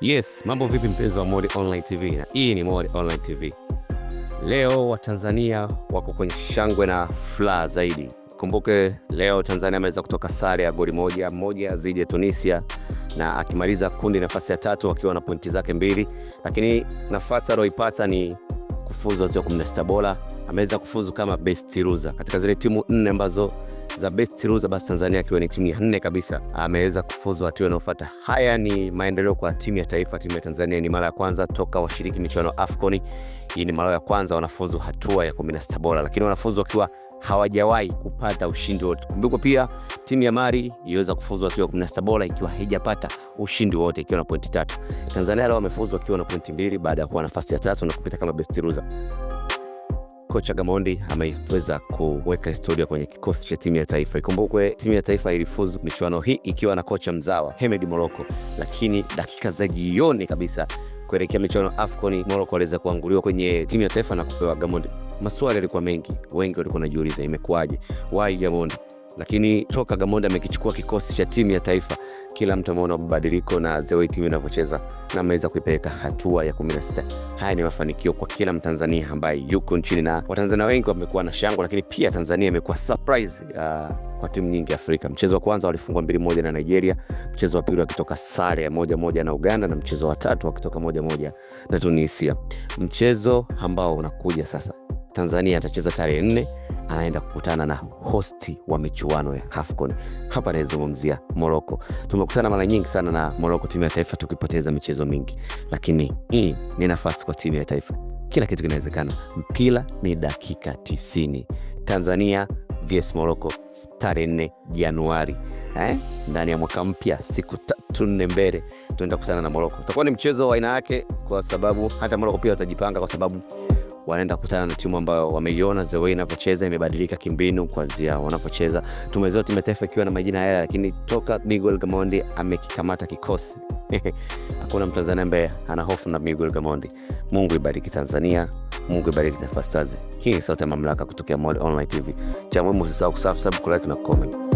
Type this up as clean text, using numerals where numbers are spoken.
Yes, mambo vipi mpenzi wa Modi Online TV? Na hii ni Modi Online TV. Leo Watanzania wako kwenye shangwe na furaha zaidi. Kumbuke leo Tanzania ameweza kutoka sare ya goli moja dhidi ya Tunisia, na akimaliza kundi nafasi ya 3 akiwa na pointi zake 2, lakini nafasi aliyoipata ni kufuzu hatua 16 bora. Ameweza kufuzu kama best loser katika zile timu 4 ambazo za best loser, basi Tanzania akiwa ni timu ya 4 kabisa ameweza kufuzu hatua inayofuata. Haya ni maendeleo kwa timu ya taifa. Timu ya Tanzania ni mara ya kwanza toka washiriki michuano AFCON. Hii ni mara ya kwanza wanafuzu hatua ya 16 bora, lakini wanafuzu wakiwa hawajawahi kupata ushindi wote. Kumbuka pia timu ya Mali iliweza kufuzu hatua ya 16 bora ikiwa haijapata ushindi wote, ikiwa na pointi 3. Tanzania leo wamefuzu wakiwa na pointi 2 baada ya kuwa nafasi ya 3 na kupita kama best loser. Kocha Gamondi ameweza kuweka historia kwenye kikosi cha timu ya taifa. Ikumbukwe timu ya taifa ilifuzu michuano hii ikiwa na kocha mzawa Hemed Morocco, lakini dakika za jioni kabisa kuelekea michuano AFCON, Morocco aliweza kuanguliwa kwenye timu ya taifa na kupewa Gamondi. Maswali yalikuwa mengi, wengi walikuwa wanajiuliza imekuaje, why Gamondi? Lakini toka Gamondi amekichukua kikosi cha timu ya taifa, kila mtu ameona mabadiliko na the way timu inavyocheza na ameweza kuipeleka hatua ya 16. Haya ni mafanikio kwa kila Mtanzania ambaye yuko nchini, na Watanzania wengi wamekuwa na shangwe, lakini pia Tanzania imekuwa surprise kwa timu nyingi Afrika. Mchezo wa kwanza walifungwa 2-1 na Nigeria, mchezo wa pili wakitoka sare ya 1-1 na Uganda, na mchezo wa tatu wakitoka 1-1 na Tunisia. Mchezo ambao unakuja sasa, Tanzania atacheza tarehe 4, anaenda kukutana na hosti wa michuano ya AFCON. Hapa nazungumzia Morocco. Tumekutana mara nyingi sana na Morocco, timu ya taifa, tukipoteza michezo mingi, lakini hii ni nafasi kwa timu ya taifa. Kila kitu kinawezekana. Mpira ni dakika 90. Tanzania vs Morocco tarehe 4 Januari. Ndani ya mwaka mpya, siku 3-4 mbele tunaenda kukutana na Morocco. Utakuwa ni mchezo wa aina yake, kwa sababu hata Morocco pia watajipanga, kwa sababu wanaenda kukutana na timu ambayo wameiona the way inavyocheza imebadilika kimbinu kuanzia wanapocheza. Tumezoea timu ya taifa ikiwa na majina haya, lakini toka Miguel Gamondi amekikamata kikosi hakuna Mtanzania ambaye ana hofu na Miguel Gamondi. Mungu ibariki Tanzania, Mungu ibariki Taifa Stars. Hii ni sauti ya mamlaka kutokea Modi Online TV. Cha muhimu usisahau kusubscribe, kulike na comment.